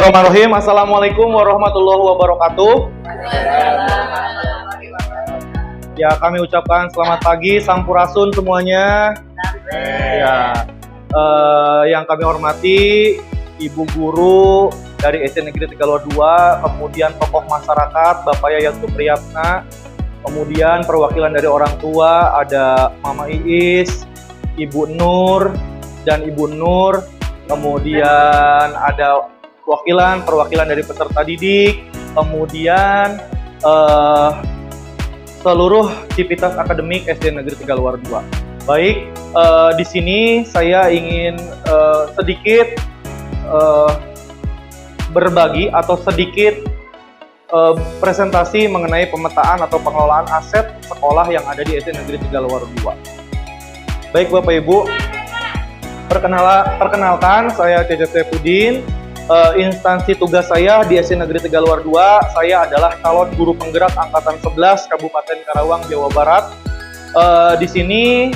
Bismillahirrahmanirrahim. Assalamualaikum warahmatullahi wabarakatuh. Ya, kami ucapkan selamat pagi, sampurasun semuanya. Ya, yang kami hormati Ibu Guru dari SD Negeri Tegaluar 2, kemudian tokoh masyarakat Bapak Yayat Supriyatna, kemudian perwakilan dari orang tua ada Mama Iis, Ibu Nur dan Ibu Nur, kemudian ada perwakilan dari peserta didik, kemudian seluruh civitas akademik SD Negeri Tegaluar 2. Baik, di sini saya ingin sedikit berbagi atau sedikit presentasi mengenai pemetaan atau pengelolaan aset sekolah yang ada di SD Negeri Tegaluar 2. Baik Bapak Ibu, perkenalkan saya Cecep Saifuddin. Instansi tugas saya di SD Negeri Tegaluar 2, saya adalah calon guru penggerak angkatan 11 Kabupaten Karawang, Jawa Barat. Di sini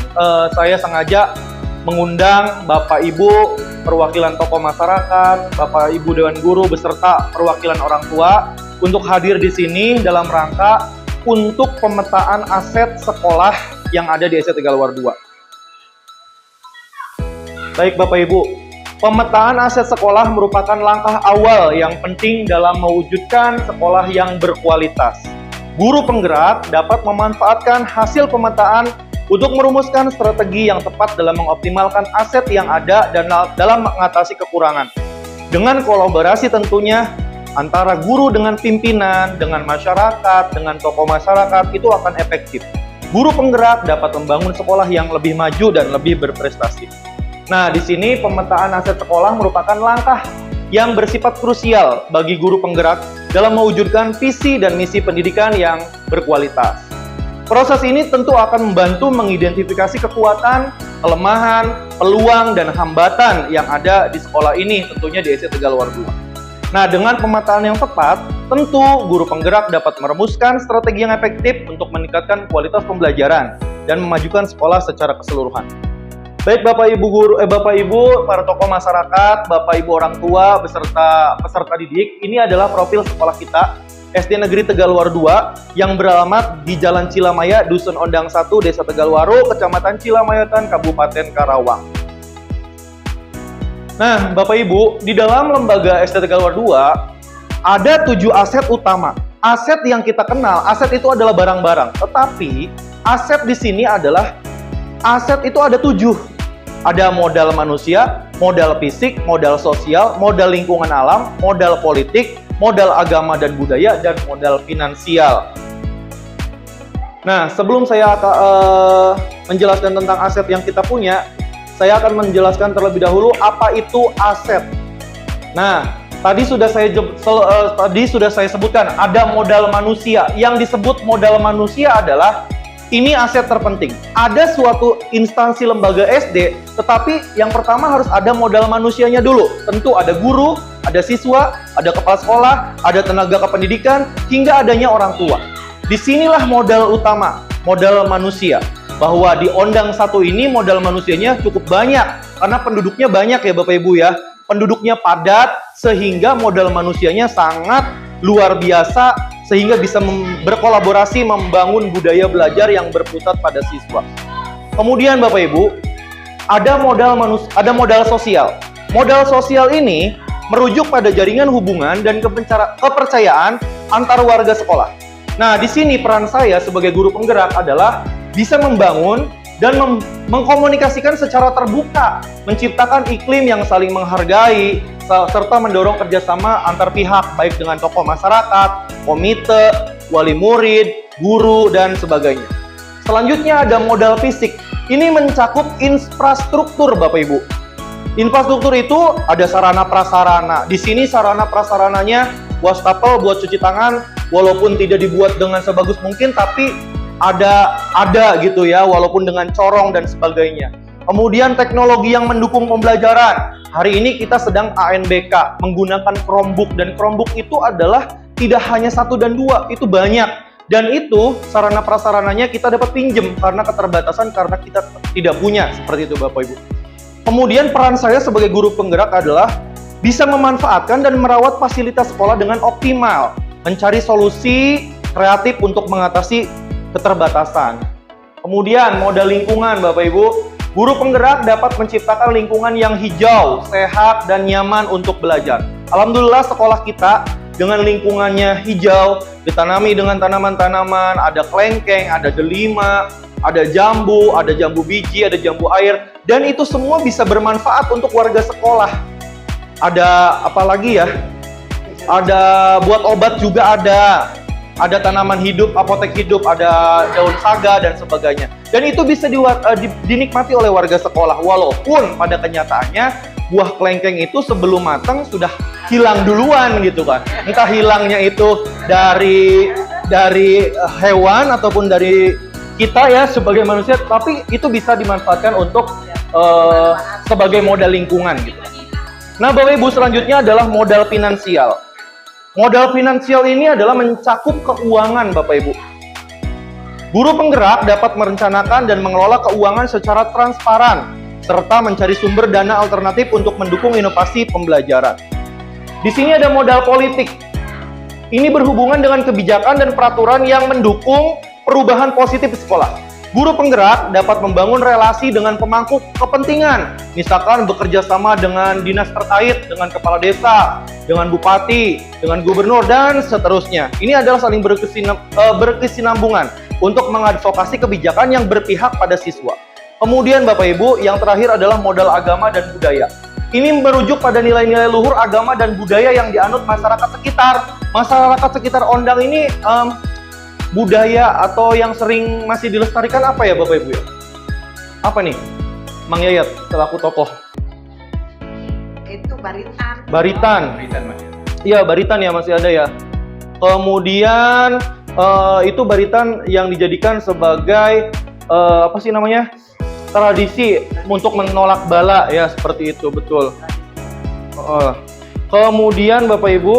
saya sengaja mengundang Bapak Ibu perwakilan tokoh masyarakat, Bapak Ibu Dewan Guru beserta perwakilan orang tua untuk hadir di sini dalam rangka untuk pemetaan aset sekolah yang ada di SD Tegaluar 2. Baik Bapak Ibu, pemetaan aset sekolah merupakan langkah awal yang penting dalam mewujudkan sekolah yang berkualitas. Guru penggerak dapat memanfaatkan hasil pemetaan untuk merumuskan strategi yang tepat dalam mengoptimalkan aset yang ada dan dalam mengatasi kekurangan. Dengan kolaborasi tentunya antara guru dengan pimpinan, dengan masyarakat, dengan tokoh masyarakat itu akan efektif. Guru penggerak dapat membangun sekolah yang lebih maju dan lebih berprestasi. Nah, di sini pemetaan aset sekolah merupakan langkah yang bersifat krusial bagi guru penggerak dalam mewujudkan visi dan misi pendidikan yang berkualitas. Proses ini tentu akan membantu mengidentifikasi kekuatan, kelemahan, peluang, dan hambatan yang ada di sekolah ini, tentunya di SD Tegaluar 2. Nah, dengan pemetaan yang tepat, tentu guru penggerak dapat merumuskan strategi yang efektif untuk meningkatkan kualitas pembelajaran dan memajukan sekolah secara keseluruhan. Baik Bapak Ibu guru, Bapak Ibu para tokoh masyarakat, Bapak Ibu orang tua beserta peserta didik, ini adalah profil sekolah kita SD Negeri Tegaluar 2 yang beralamat di Jalan Cilamaya, Dusun Ondang 1, Desa Tegaluaro, Kecamatan Cilamayatan, Kabupaten Karawang. Nah, Bapak Ibu, di dalam lembaga SD Tegaluar 2 ada 7 aset utama. Aset yang kita kenal, aset itu adalah barang-barang, tetapi aset di sini adalah aset itu ada 7. Ada modal manusia, modal fisik, modal sosial, modal lingkungan alam, modal politik, modal agama dan budaya, dan modal finansial. Nah, sebelum saya menjelaskan tentang aset yang kita punya, saya akan menjelaskan terlebih dahulu apa itu aset. Nah, tadi sudah saya sebutkan ada modal manusia. Yang disebut modal manusia adalah ini aset terpenting. Ada suatu instansi lembaga SD, tetapi yang pertama harus ada modal manusianya dulu. Tentu ada guru, ada siswa, ada kepala sekolah, ada tenaga kependidikan, hingga adanya orang tua. Disinilah modal utama, modal manusia. Bahwa di Ondang 1 ini modal manusianya cukup banyak, karena penduduknya banyak ya Bapak Ibu ya. Penduduknya padat, sehingga modal manusianya sangat luar biasa, sehingga bisa berkolaborasi membangun budaya belajar yang berpusat pada siswa. Kemudian Bapak Ibu, ada modal sosial. Modal sosial ini merujuk pada jaringan hubungan dan kepercayaan antar warga sekolah. Nah, di sini peran saya sebagai guru penggerak adalah bisa membangun dan mengkomunikasikan secara terbuka, menciptakan iklim yang saling menghargai, serta mendorong kerjasama antar pihak, baik dengan tokoh masyarakat, komite, wali murid, guru, dan sebagainya. Selanjutnya ada modal fisik. Ini mencakup infrastruktur Bapak Ibu. Infrastruktur itu ada sarana prasarana. Di sini sarana prasarananya wastafel buat cuci tangan, walaupun tidak dibuat dengan sebagus mungkin, tapi ada gitu ya, walaupun dengan corong dan sebagainya. Kemudian teknologi yang mendukung pembelajaran. Hari ini kita sedang ANBK menggunakan Chromebook, dan Chromebook itu adalah tidak hanya 1 dan 2, itu banyak. Dan itu sarana prasarananya kita dapat pinjem karena keterbatasan, karena kita tidak punya, seperti itu Bapak Ibu. Kemudian peran saya sebagai guru penggerak adalah bisa memanfaatkan dan merawat fasilitas sekolah dengan optimal, mencari solusi kreatif untuk mengatasi keterbatasan. Kemudian modal lingkungan Bapak Ibu, guru penggerak dapat menciptakan lingkungan yang hijau, sehat, dan nyaman untuk belajar. Alhamdulillah sekolah kita dengan lingkungannya hijau, ditanami dengan tanaman-tanaman, ada kelengkeng, ada delima, ada jambu biji, ada jambu air, dan itu semua bisa bermanfaat untuk warga sekolah. Ada apa lagi ya? Ada buat obat juga ada tanaman hidup, apotek hidup, ada daun saga dan sebagainya. Dan itu bisa dinikmati oleh warga sekolah, walaupun pada kenyataannya buah kelengkeng itu sebelum matang sudah hilang duluan gitu kan. Entah hilangnya itu dari hewan ataupun dari kita ya sebagai manusia, tapi itu bisa dimanfaatkan untuk sebagai modal lingkungan gitu. Nah, Bapak Ibu, selanjutnya adalah modal finansial. Modal finansial ini adalah mencakup keuangan, Bapak Ibu. Guru penggerak dapat merencanakan dan mengelola keuangan secara transparan, serta mencari sumber dana alternatif untuk mendukung inovasi pembelajaran. Di sini ada modal politik. Ini berhubungan dengan kebijakan dan peraturan yang mendukung perubahan positif di sekolah. Guru penggerak dapat membangun relasi dengan pemangku kepentingan, misalkan bekerja sama dengan dinas terkait, dengan kepala desa, dengan bupati, dengan gubernur, dan seterusnya. Ini adalah saling berkesinambungan untuk mengadvokasi kebijakan yang berpihak pada siswa. Kemudian Bapak Ibu, yang terakhir adalah modal agama dan budaya. Ini merujuk pada nilai-nilai luhur agama dan budaya yang dianut masyarakat sekitar. Masyarakat sekitar Ondang ini budaya atau yang sering masih dilestarikan apa ya Bapak Ibu ya? Apa nih? Mang Yayat selaku tokoh. Itu baritan. Baritan. Iya, baritan ya masih ada ya. Kemudian itu baritan yang dijadikan sebagai apa sih namanya? Tradisi untuk menolak bala ya, seperti itu, betul. Kemudian Bapak Ibu,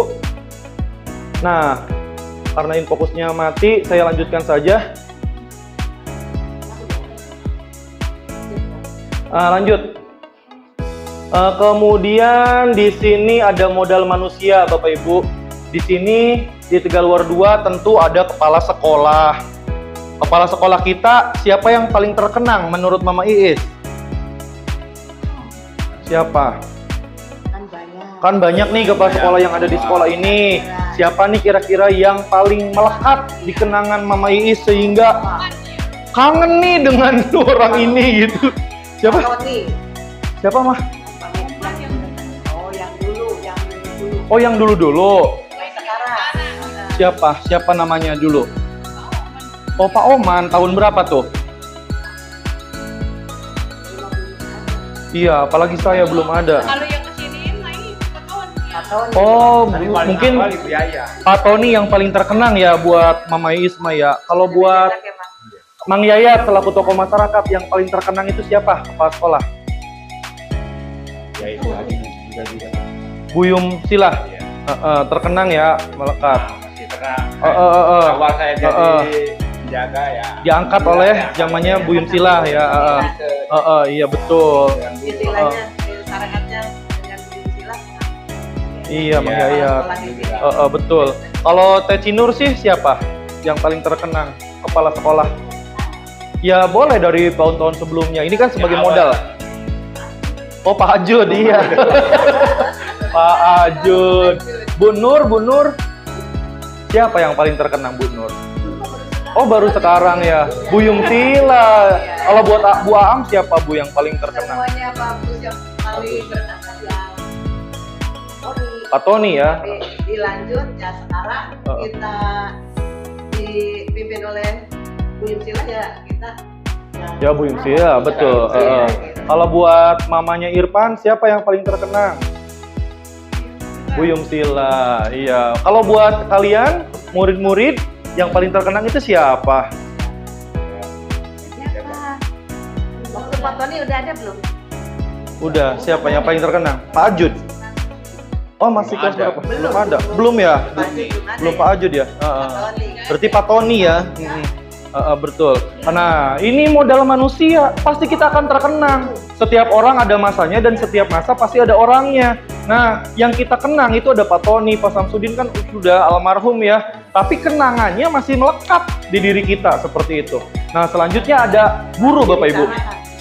nah, karena ini fokusnya mati, saya lanjutkan saja. Lanjut. Kemudian di sini ada modal manusia, Bapak Ibu. Di sini di Tegaluar 2 tentu ada kepala sekolah. Kepala sekolah kita siapa yang paling terkenang menurut Mama Iis? Siapa? Kan banyak nih kepala sekolah yang ada di sekolah ini. Siapa nih kira-kira yang paling melekat di kenangan Mama Iis sehingga kangen nih dengan orang ini gitu? Siapa? Siapa Mah? Oh yang dulu. Siapa namanya dulu? Oh Pak Oman, tahun berapa tuh? Iya, apalagi saya belum ada. Kalau yang kesini main Pak Oh, mungkin Pak Tony yang paling terkenang ya buat Mama Isma ya. Kalau buat Mang Yayat selaku tokoh masyarakat yang paling terkenang itu siapa kepala sekolah? Ya itu lagi juga. Buyum Silah. Terkenang ya, melekat. Masih terkenang. Awal saya jadi penjaga ya. Diangkat oleh zamannya Buyum Silah ya. Iya betul. Istilahnya syariatnya dengan Silah. Iya, Mang Yayat. Betul. Kalau Teh Cinur sih siapa yang paling terkenang kepala sekolah? Ya boleh dari tahun-tahun sebelumnya. Ini kan sebagai modal. Oh Pak Ajud, iya. Pak Ajud. Bu Nur. Siapa yang paling terkenang Bu Nur? Oh baru sekarang ya. Buyung Sila. Kalau buat Bu Aam siapa Bu yang paling terkenang? Semuanya bagus yang paling berkesan ya. Pak Tony ya. Dilanjut ya sekarang kita dipimpin oleh Buyum Sila ya kita. Ya Buyum Sila betul. Kalau buat mamanya Irfan siapa yang paling terkenang? Buyum Sila. Iya. Kalau buat kalian murid-murid yang paling terkenang itu siapa? Waktu Pak Tony udah ada belum? Udah. Siapa yang paling terkenang? Pak Ajud. Oh masih kelas berapa? Belum ada. Belum ya? Belum Pak Ajud ya? Berarti Pak Tony ya. Betul. Nah, ini modal manusia, pasti kita akan terkenang. Setiap orang ada masanya dan setiap masa pasti ada orangnya. Nah, yang kita kenang itu ada Pak Tony, Pak Samsudin kan sudah almarhum ya. Tapi kenangannya masih melekat di diri kita seperti itu. Nah, selanjutnya ada guru Bapak Ibu.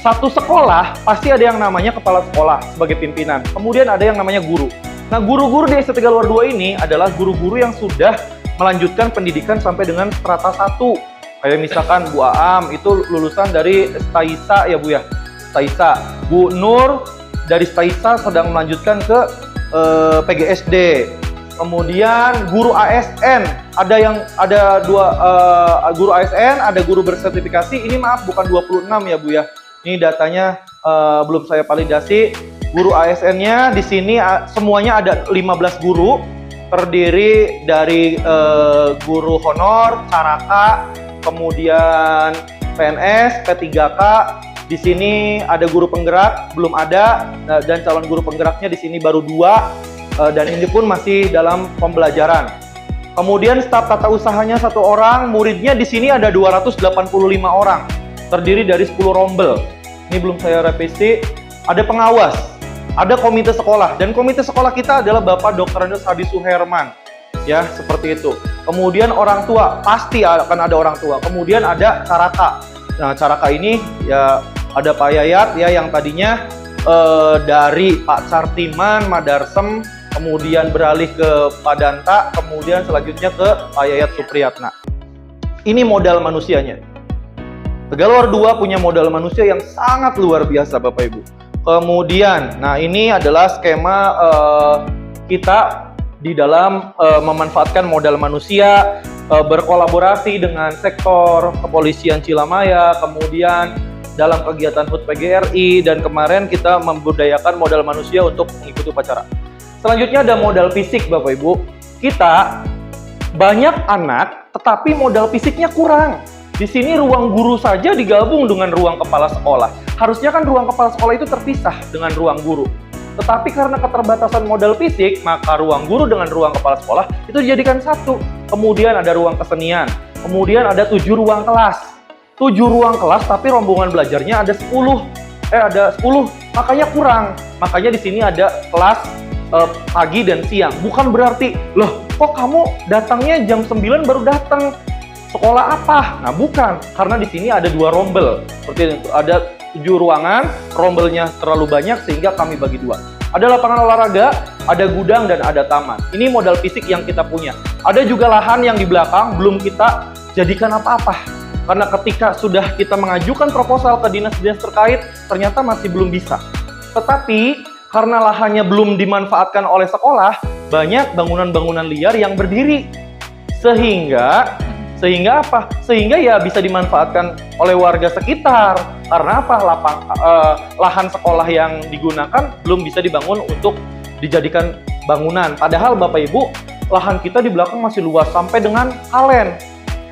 Satu sekolah pasti ada yang namanya kepala sekolah sebagai pimpinan. Kemudian ada yang namanya guru. Nah, guru-guru di SD Tegaluar 2 ini adalah guru-guru yang sudah melanjutkan pendidikan sampai dengan strata 1. Kayak misalkan Bu Aam itu lulusan dari Staisa ya Bu ya. Staisa. Bu Nur dari Staisa sedang melanjutkan ke PGSD. Kemudian guru ASN, ada dua guru ASN, ada guru bersertifikasi. Ini maaf bukan 26 ya Bu ya. Ini datanya belum saya validasi. Guru ASN-nya di sini semuanya ada 15 guru, terdiri dari guru honor, caraka, kemudian PNS, P3K. Di sini ada guru penggerak, belum ada, dan calon guru penggeraknya di sini baru 2, dan ini pun masih dalam pembelajaran. Kemudian staf tata usahanya 1 orang, muridnya di sini ada 285 orang, terdiri dari 10 rombel. Ini belum saya revisi. Ada pengawas, ada komite sekolah, dan komite sekolah kita adalah Bapak Dr. Andes Hadi Suherman. Ya, seperti itu. Kemudian orang tua, pasti akan ada orang tua. Kemudian ada caraka. Nah, caraka ini ya ada Pak Yayat ya yang tadinya dari Pak Cartiman, Madarsem, kemudian beralih ke Pak Danta, kemudian selanjutnya ke Pak Yayat Supriyatna. Ini modal manusianya. Tegaluar 2 punya modal manusia yang sangat luar biasa Bapak Ibu. Kemudian, nah ini adalah skema kita di dalam memanfaatkan modal manusia, berkolaborasi dengan sektor kepolisian Cilamaya, kemudian dalam kegiatan HUT PGRI, dan kemarin kita membudayakan modal manusia untuk mengikuti upacara. Selanjutnya ada modal fisik Bapak Ibu. Kita banyak anak, tetapi modal fisiknya kurang. Di sini ruang guru saja digabung dengan ruang kepala sekolah. Harusnya kan ruang kepala sekolah itu terpisah dengan ruang guru. Tetapi karena keterbatasan modal fisik, maka ruang guru dengan ruang kepala sekolah itu dijadikan satu. Kemudian ada ruang kesenian. Kemudian ada 7 ruang kelas. 7 ruang kelas tapi rombongan belajarnya ada 10. Makanya kurang. Makanya di sini ada kelas pagi dan siang. Bukan berarti, loh kok kamu datangnya jam 9 baru datang? Sekolah apa? Nah bukan, karena di sini ada 2 rombel. Seperti itu, ada 7 ruangan, rombelnya terlalu banyak sehingga kami bagi 2. Ada lapangan olahraga, ada gudang, dan ada taman. Ini modal fisik yang kita punya. Ada juga lahan yang di belakang belum kita jadikan apa-apa. Karena ketika sudah kita mengajukan proposal ke dinas-dinas terkait, ternyata masih belum bisa. Tetapi karena lahannya belum dimanfaatkan oleh sekolah, banyak bangunan-bangunan liar yang berdiri. Sehingga apa? Sehingga ya bisa dimanfaatkan oleh warga sekitar. Karena apa? Lahan sekolah yang digunakan belum bisa dibangun untuk dijadikan bangunan. Padahal Bapak Ibu, lahan kita di belakang masih luas sampai dengan kalen,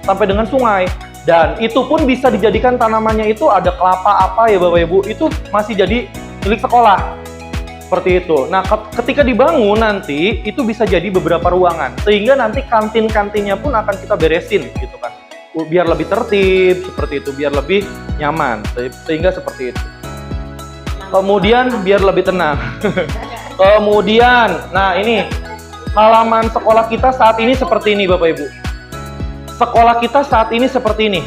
sampai dengan sungai. Dan itu pun bisa dijadikan tanamannya itu ada kelapa apa ya Bapak Ibu, itu masih jadi milik sekolah. Seperti itu. Nah, ketika dibangun nanti itu bisa jadi beberapa ruangan, sehingga nanti kantin-kantinnya pun akan kita beresin gitu kan, biar lebih tertib seperti itu, biar lebih nyaman, sehingga seperti itu. Kemudian biar lebih tenang. Kemudian, nah ini halaman sekolah kita saat ini seperti ini Bapak Ibu. Sekolah kita saat ini seperti ini.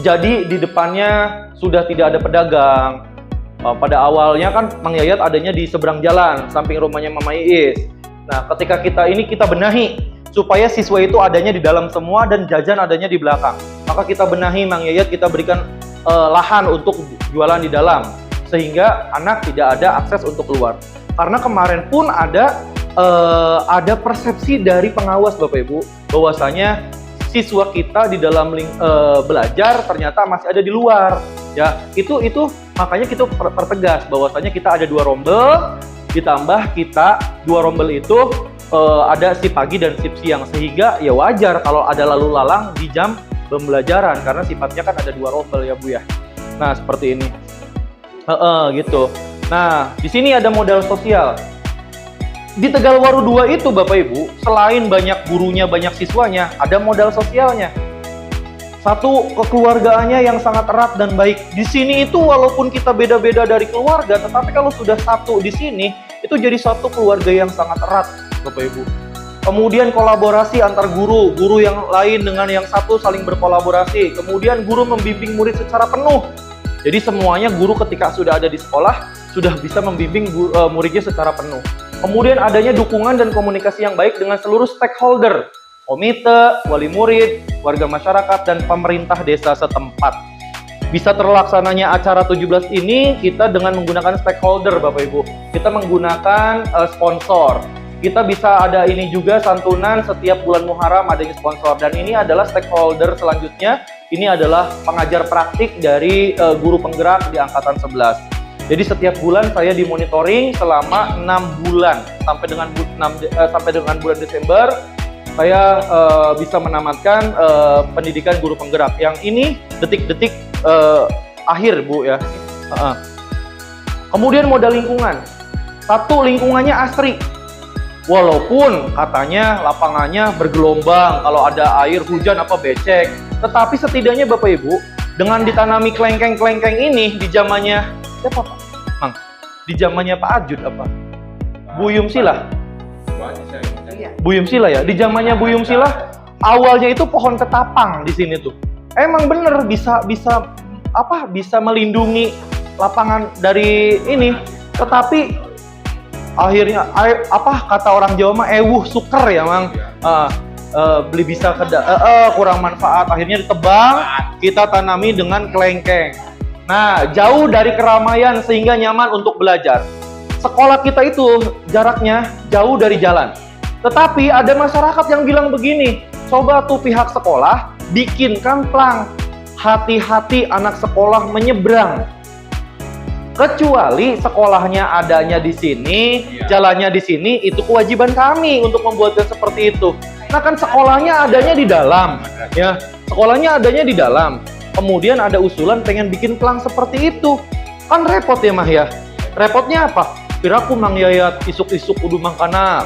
Jadi di depannya sudah tidak ada pedagang. Pada awalnya kan Mang Yayat adanya di seberang jalan, samping rumahnya Mama Iis. Nah, ketika kita benahi supaya siswa itu adanya di dalam semua dan jajan adanya di belakang. Maka kita benahi Mang Yayat, kita berikan lahan untuk jualan di dalam, sehingga anak tidak ada akses untuk keluar. Karena kemarin pun ada persepsi dari pengawas Bapak Ibu, bahwasanya siswa kita di dalam belajar ternyata masih ada di luar. Ya, itu makanya kita pertegas bahwasanya kita ada 2 rombel, ditambah kita 2 rombel itu ada shift pagi dan shift siang, sehingga ya wajar kalau ada lalu lalang di jam pembelajaran karena sifatnya kan ada 2 rombel ya Bu ya. Nah, seperti ini. Gitu. Nah, di sini ada modal sosial. Di Tegaluar 2 itu Bapak Ibu, selain banyak gurunya, banyak siswanya, ada modal sosialnya. Satu, kekeluargaannya yang sangat erat dan baik. Di sini itu walaupun kita beda-beda dari keluarga, tetapi kalau sudah satu di sini, itu jadi satu keluarga yang sangat erat, Bapak Ibu. Kemudian kolaborasi antar guru, guru yang lain dengan yang satu saling berkolaborasi. Kemudian guru membimbing murid secara penuh. Jadi semuanya guru ketika sudah ada di sekolah, sudah bisa membimbing muridnya secara penuh. Kemudian adanya dukungan dan komunikasi yang baik dengan seluruh stakeholder, komite, wali murid, warga masyarakat, dan pemerintah desa setempat. Bisa terlaksananya acara 17 ini kita dengan menggunakan stakeholder, Bapak Ibu. Kita menggunakan sponsor. Kita bisa ada ini juga santunan setiap bulan Muharram adanya sponsor. Dan ini adalah stakeholder selanjutnya. Ini adalah pengajar praktik dari guru penggerak di Angkatan 11. Jadi setiap bulan saya dimonitoring selama 6 bulan sampai dengan bulan Desember saya bisa menamatkan pendidikan guru penggerak. Yang ini detik-detik akhir, Bu, ya. Kemudian modal lingkungan. Satu, lingkungannya asri. Walaupun katanya lapangannya bergelombang, kalau ada air hujan apa becek. Tetapi setidaknya Bapak Ibu, dengan ditanami kelengkeng-kelengkeng ini di zamannya siapa, Pak? Mang, di zamannya Pak Ajud apa? Bu Yumsilah. Bu Yumsilah ya. Di zamannya Bu Yumsilah, awalnya itu pohon ketapang di sini tuh. Emang bener bisa melindungi lapangan dari ini. Tetapi akhirnya kata orang Jawa mah ewuh suker ya, Mang. Beli bisa kurang manfaat. Akhirnya ditebang, kita tanami dengan kelengkeng. Nah, jauh dari keramaian sehingga nyaman untuk belajar. Sekolah kita itu jaraknya jauh dari jalan. Tetapi ada masyarakat yang bilang begini, coba tuh pihak sekolah bikinkan plang. Hati-hati anak sekolah menyeberang. Kecuali sekolahnya adanya di sini, jalannya di sini, itu kewajiban kami untuk membuatnya seperti itu. Nah kan sekolahnya adanya di dalam, ya. Sekolahnya adanya di dalam. Kemudian ada usulan pengen bikin plang seperti itu. Kan repot ya, Mah ya. Repotnya apa? Piraku Mang Yayat isuk-isuk kudu mangkana.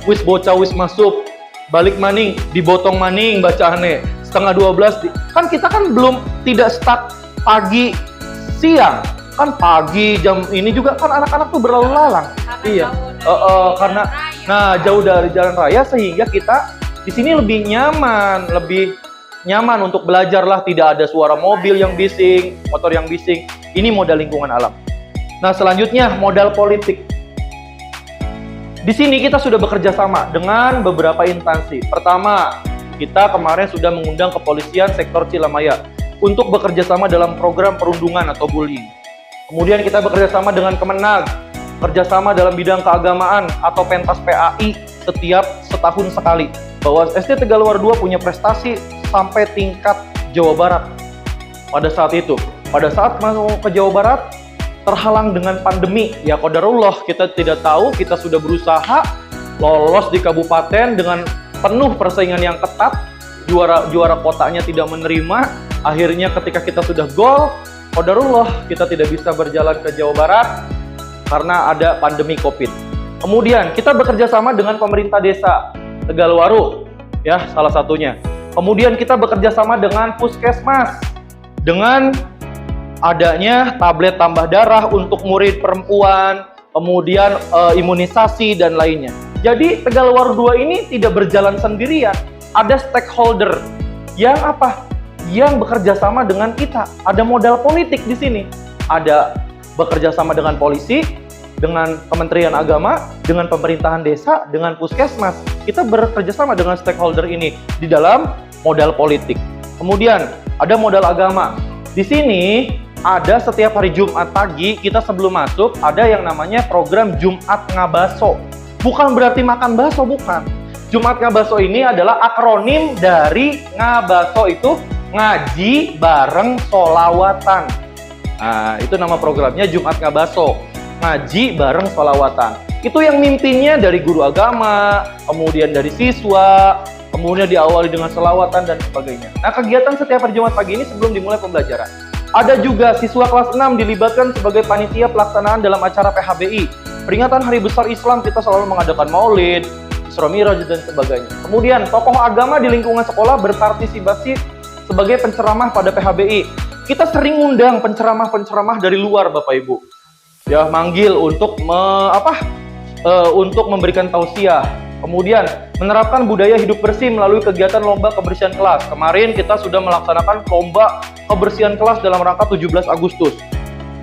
Wis bocah wis masuk. Balik maning, dibotong maning bacaannya. Setengah 12. Kan kita kan belum tidak stuck pagi siang. Kan pagi jam ini juga kan anak-anak tuh berlalu lalang. Iya. Karena jauh dari jalan raya sehingga kita di sini lebih nyaman untuk belajar lah, tidak ada suara mobil yang bising, motor yang bising. Ini modal lingkungan alam. Nah, selanjutnya modal politik. Di sini kita sudah bekerja sama dengan beberapa instansi. Pertama, kita kemarin sudah mengundang kepolisian sektor Cilamaya untuk bekerja sama dalam program perundungan atau bullying. Kemudian kita bekerja sama dengan Kemenag, kerjasama dalam bidang keagamaan atau pentas PAI setiap setahun sekali. Bahwa SD Tegaluar 2 punya prestasi sampai tingkat Jawa Barat pada saat itu. Pada saat masuk ke Jawa Barat, terhalang dengan pandemi. Ya qadarullah, kita tidak tahu, kita sudah berusaha lolos di kabupaten dengan penuh persaingan yang ketat. Juara kotanya tidak menerima. Akhirnya ketika kita sudah gol, qadarullah kita tidak bisa berjalan ke Jawa Barat karena ada pandemi Covid. Kemudian kita bekerja sama dengan pemerintah desa Tegalwaru, ya salah satunya. Kemudian kita bekerja sama dengan Puskesmas dengan adanya tablet tambah darah untuk murid perempuan, kemudian imunisasi dan lainnya. Jadi Tegalwaru 2 ini tidak berjalan sendirian. Ada stakeholder yang yang bekerja sama dengan kita. Ada modal politik di sini. Ada bekerja sama dengan polisi, dengan Kementerian Agama, dengan pemerintahan desa, dengan Puskesmas. Kita bekerja sama dengan stakeholder ini di dalam modal politik. Kemudian ada modal agama. Di sini ada setiap hari Jumat pagi kita sebelum masuk ada yang namanya program Jumat Ngabaso. Bukan berarti makan bakso, bukan. Jumat Ngabaso ini adalah akronim dari Ngabaso itu ngaji bareng solawatan. Nah, itu nama programnya Jumat Ngabaso. Ngaji bareng solawatan. Itu yang mimpinnya dari guru agama, kemudian dari siswa, kemudian diawali dengan selawatan dan sebagainya. Nah, kegiatan setiap hari Jumat pagi ini sebelum dimulai pembelajaran. Ada juga siswa kelas 6 dilibatkan sebagai panitia pelaksanaan dalam acara PHBI. Peringatan Hari Besar Islam kita selalu mengadakan maulid, Isra Miraj dan sebagainya. Kemudian tokoh agama di lingkungan sekolah berpartisipasi sebagai penceramah pada PHBI. Kita sering undang penceramah-penceramah dari luar, Bapak Ibu. Ya, manggil untuk untuk memberikan tausiah. Kemudian menerapkan budaya hidup bersih melalui kegiatan lomba kebersihan kelas. Kemarin kita sudah melaksanakan lomba kebersihan kelas dalam rangka 17 Agustus.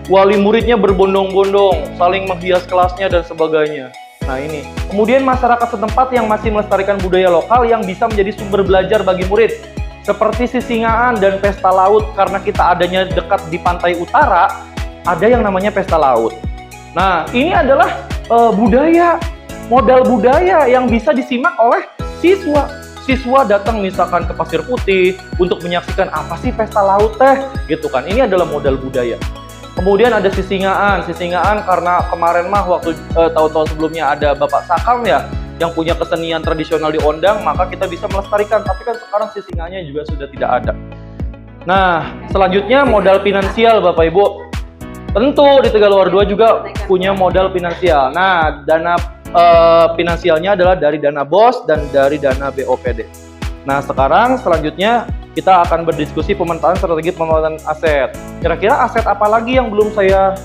Wali muridnya berbondong-bondong, saling menghias kelasnya dan sebagainya. Nah ini. Kemudian masyarakat setempat yang masih melestarikan budaya lokal yang bisa menjadi sumber belajar bagi murid. Seperti sisingaan dan pesta laut, karena kita adanya dekat di pantai utara, ada yang namanya pesta laut. Nah ini adalah modal budaya yang bisa disimak oleh siswa. Siswa datang misalkan ke Pasir Putih untuk menyaksikan apa sih pesta laut teh, gitu kan. Ini adalah modal budaya. Kemudian ada sisingaan karena kemarin mah waktu tahun-tahun sebelumnya ada Bapak Sakam ya yang punya kesenian tradisional di Ondang, maka kita bisa melestarikan. Tapi kan sekarang sisingannya juga sudah tidak ada. Nah, selanjutnya modal finansial Bapak Ibu. Tentu di Tegaluar 2 juga punya modal finansial. Nah, dana finansialnya adalah dari dana BOS dan dari dana BOPD. Nah, selanjutnya kita akan berdiskusi pemetaan strategi pemetaan aset. Kira-kira aset apa lagi yang belum saya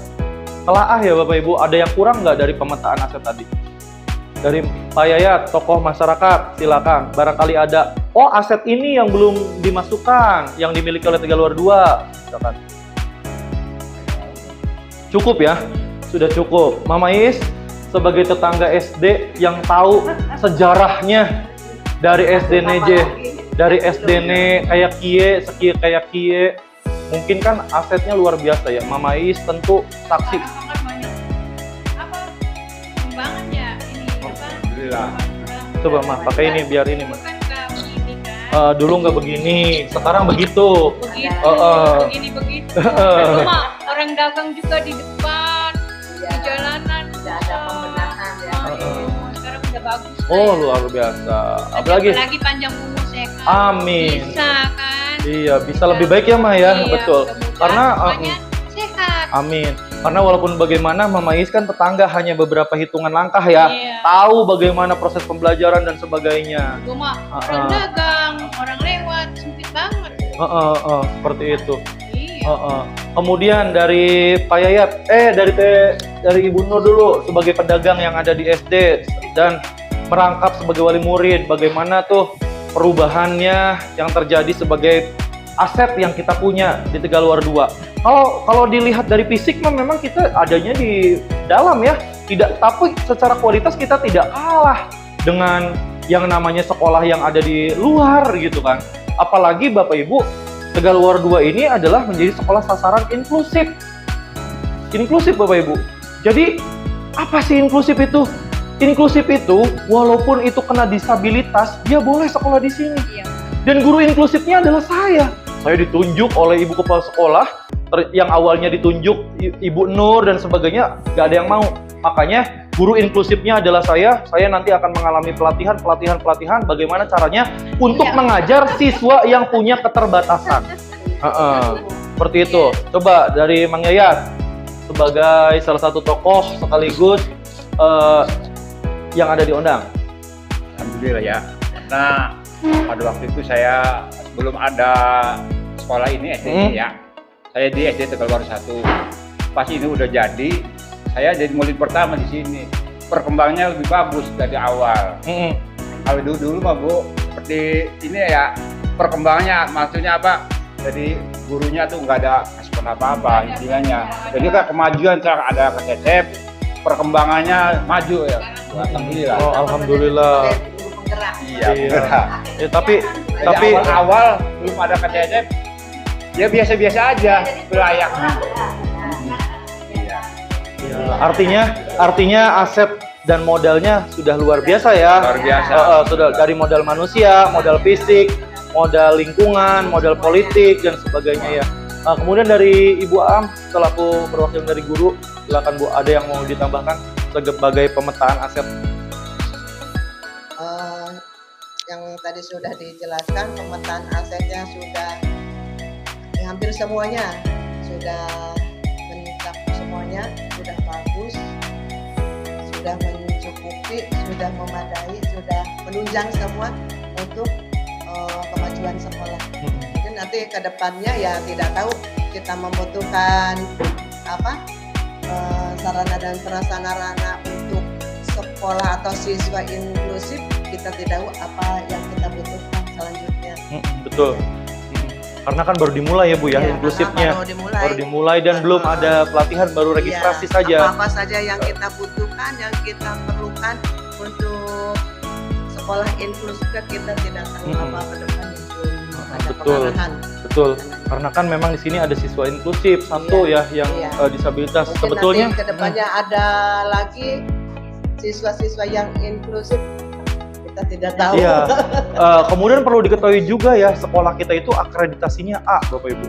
telaah ya Bapak Ibu? Ada yang kurang nggak dari pemetaan aset tadi? Dari Pak Yayat, tokoh masyarakat, silakan. Barangkali ada, aset ini yang belum dimasukkan, yang dimiliki oleh Tegaluar 2. Silakan. Cukup ya? Sudah cukup. Mama Is, sebagai tetangga SD yang tahu sejarahnya dari SD NJ, dari SD kayak kie, kayak kie, mungkin kan asetnya luar biasa ya. Mama Is tentu saksi. Kembangan ya ini Alhamdulillah. Coba mah pakai ini biar ini mah. Bukan nggak begini kan? Dulu nggak begini, sekarang begitu. Begitu. Dulu mah orang dagang juga di depan, di jalanan. Tidak ada pembenahan ya. Sekarang udah bagus. Luar biasa. Apalagi panjang umur sehat. Amin. Bisa kan? Iya, bisa lebih baik ya Mah ya, Iya, betul. mudah-mudahan Karena semuanya sehat. amin. Karena walaupun bagaimana Mama Is kan tetangga hanya beberapa hitungan langkah ya. Iya. Tahu bagaimana proses pembelajaran dan sebagainya. Gue mah orang dagang, orang lewat, sempit banget. Seperti itu. Iya. Kemudian dari Pak Yayat, dari Ibu Nur dulu sebagai pedagang yang ada di SD dan merangkap sebagai wali murid, bagaimana tuh perubahannya yang terjadi sebagai aset yang kita punya di Tegaluar 2. Kalau dilihat dari fisik memang kita adanya di dalam ya, tapi secara kualitas kita tidak kalah dengan yang namanya sekolah yang ada di luar gitu kan. Apalagi Bapak Ibu, Tegaluar 2 ini adalah menjadi sekolah sasaran inklusif. Inklusif Bapak Ibu. Jadi apa sih inklusif itu? Inklusif itu walaupun itu kena disabilitas, dia boleh sekolah di sini. Iya. Dan guru inklusifnya adalah saya. Saya ditunjuk oleh ibu kepala sekolah, yang awalnya ditunjuk Ibu Nur dan sebagainya, gak ada yang mau. Makanya guru inklusifnya adalah saya. Saya nanti akan mengalami pelatihan bagaimana caranya untuk mengajar siswa yang punya keterbatasan. Seperti itu. Coba dari Mang Yayat sebagai salah satu tokoh sekaligus yang ada di Ondang. Alhamdulillah ya. Karena pada waktu itu saya belum ada sekolah ini SD ini ya. Saya di SD Tegaluar 1. Pas ini udah jadi, saya jadi murid pertama di sini. Perkembangannya lebih bagus dari awal. Kalau dulu mah Bu, seperti ini ya, perkembangannya maksudnya apa? Jadi gurunya tuh nggak ada respon apa-apa intinya. Jadi kan kemajuan ada kececep, perkembangannya maju ya. Alhamdulillah. Alhamdulillah. Guru penggerak. Iya. Benar. Ya, tapi awal belum ada kececep, ya biasa-biasa aja layaknya. Artinya aset dan modalnya sudah luar biasa ya. Luar biasa. Sudah dari modal manusia, modal fisik, modal lingkungan, modal politik dan sebagainya ya. Kemudian dari Ibu Am selaku perwakilan dari guru, silakan Bu, ada yang mau ditambahkan sebagai pemetaan aset? Yang tadi sudah dijelaskan, pemetaan asetnya sudah hampir semuanya sudah mencakup semuanya, sudah bagus, sudah mencukupi, sudah memadai, sudah menunjang semua untuk kemajuan sekolah. Mungkin Dan nanti ke depannya ya tidak tahu kita membutuhkan apa sarana dan prasarana untuk sekolah atau siswa inklusif, kita tidak tahu apa yang kita butuhkan selanjutnya. Betul. Karena kan baru dimulai ya Bu ya, Iya, inklusifnya. karena Baru dimulai dan belum ada pelatihan, baru registrasi Iya, saja. Apa saja yang kita butuhkan, yang kita perlukan untuk sekolah inklusif, kita tidak tahu apa ke depan itu. Ada Betul. pengarahan. Betul. Karena kan memang di sini ada siswa inklusif satu ya yang disabilitas. Mungkin Sebetulnya nanti ke depannya ada lagi siswa-siswa yang inklusif, kita tidak tahu. Iya. Kemudian perlu diketahui juga ya, sekolah kita itu akreditasinya A, Bapak Ibu.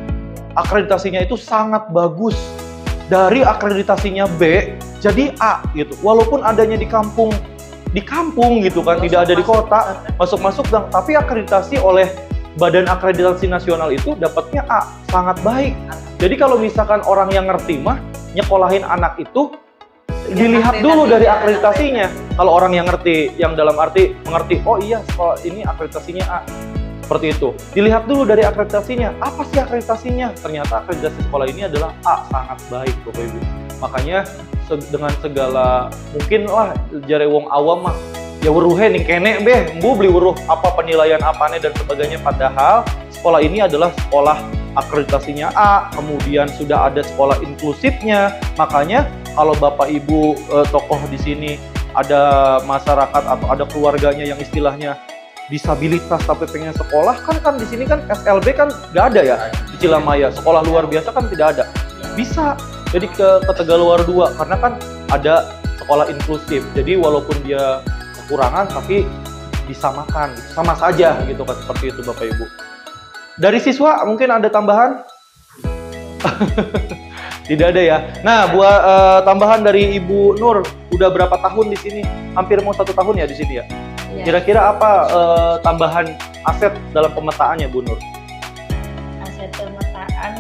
Akreditasinya itu sangat bagus. Dari akreditasinya B jadi A gitu. Walaupun adanya di kampung gitu kan, tidak ada di kota, masuk tapi akreditasi oleh Badan Akreditasi Nasional itu dapatnya A, sangat baik. Jadi kalau misalkan orang yang ngerti mah nyekolahin anak itu dilihat dulu dari akreditasinya. Kalau orang yang ngerti, yang dalam arti mengerti, oh iya sekolah ini akreditasinya A, seperti itu. Dilihat dulu dari akreditasinya, apa sih akreditasinya? Ternyata akreditasi sekolah ini adalah A, sangat baik Bapak Ibu. Makanya dengan segala mungkin lah jare wong awam mah ya weruhe nih kene beh, mbu beli weruh apa penilaian apane dan sebagainya, padahal sekolah ini adalah sekolah akreditasinya A, kemudian sudah ada sekolah inklusifnya. Makanya kalau Bapak Ibu tokoh di sini ada masyarakat atau ada keluarganya yang istilahnya disabilitas tapi pengen sekolah, kan di sini kan SLB kan nggak ada ya di Cilamaya, sekolah luar biasa kan tidak ada. Bisa jadi ke Tegaluar 2 karena kan ada sekolah inklusif. Jadi walaupun dia kekurangan tapi disamakan, sama saja gitu kan, seperti itu Bapak Ibu. Dari siswa mungkin ada tambahan? Tidak ada ya. Nah, buat tambahan dari Ibu Nur, udah berapa tahun di sini? Hampir mau 1 tahun ya di sini ya. Ya. Kira-kira apa tambahan aset dalam pemetaannya Bu Nur? Aset pemetaan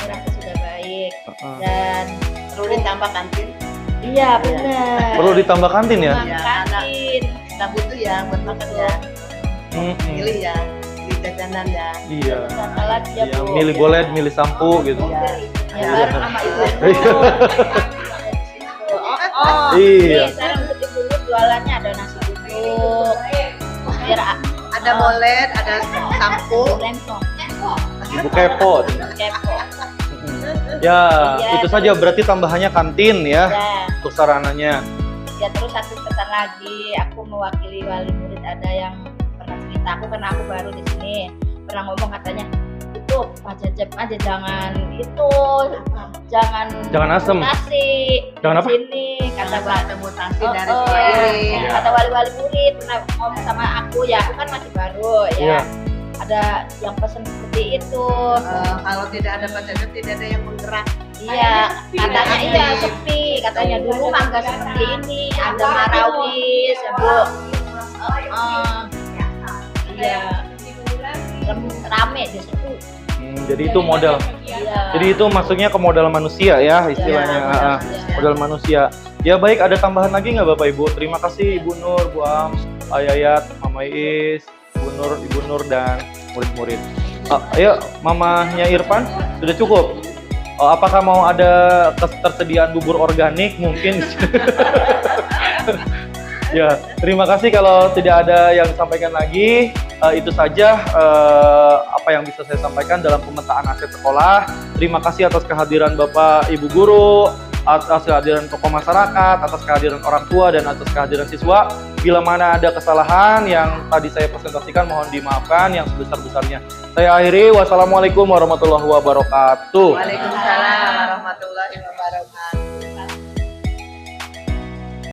merasa sudah baik dan Perlu ditambah kantin. iya benar. Perlu ditambah kantin ya? Tambah kantin. Kita butuh ya buat makan ya. Pilih ya di jajanan ya. Iya. Sama lagi ya Iya, Bu. milih boleh, milih sampo gitu. Ya bareng sama ibu. Iya. Nih, sekarang untuk ibu Nur jualannya ada nasi uduk. Biar Ada bolet, ada sampo. lempong. Ibu kepo. Kepo. Ya, Iya. itu saja berarti tambahannya kantin ya Ya. untuk sarananya. Ya terus satu pesan lagi, aku mewakili wali murid, ada yang pernah cerita aku karena aku baru di sini, pernah ngomong katanya itu Pak Jajab aja jangan Jangan asem. mutasi Jangan apa? di sini kata Pak Mutasi dari sekolah ini. Iya. kata wali-wali murid pernah ngomong sama aku, ya aku kan masih baru ya. Iya. Ada yang pesan seperti itu. Kalau tidak ada pacaran, tidak ada yang menggerak. Iya, katanya iya sepi, katanya dulu mah nggak seperti ini, ada marawis, ya Bu. Iya, rame di situ. Jadi itu modal. Iya. Jadi itu maksudnya ke modal manusia ya istilahnya. Iya, Modal manusia. Ya baik, ada tambahan lagi nggak Bapak Ibu? Terima kasih Ibu Nur, Bu Ams, Ayayat, Mama Iis, Ibu Nur dan murid-murid. Ayo, mamanya Irfan, sudah cukup? Apakah mau ada ketersediaan bubur organik mungkin? Ya, terima kasih. Kalau tidak ada yang disampaikan lagi, itu saja apa yang bisa saya sampaikan dalam pemetaan aset sekolah. Terima kasih atas kehadiran Bapak Ibu Guru, atas kehadiran tokoh masyarakat, atas kehadiran orang tua, dan atas kehadiran siswa. Bila mana ada kesalahan yang tadi saya presentasikan, mohon dimaafkan yang sebesar-besarnya. Saya akhiri, wassalamualaikum warahmatullahi wabarakatuh. Waalaikumsalam warahmatullahi wabarakatuh.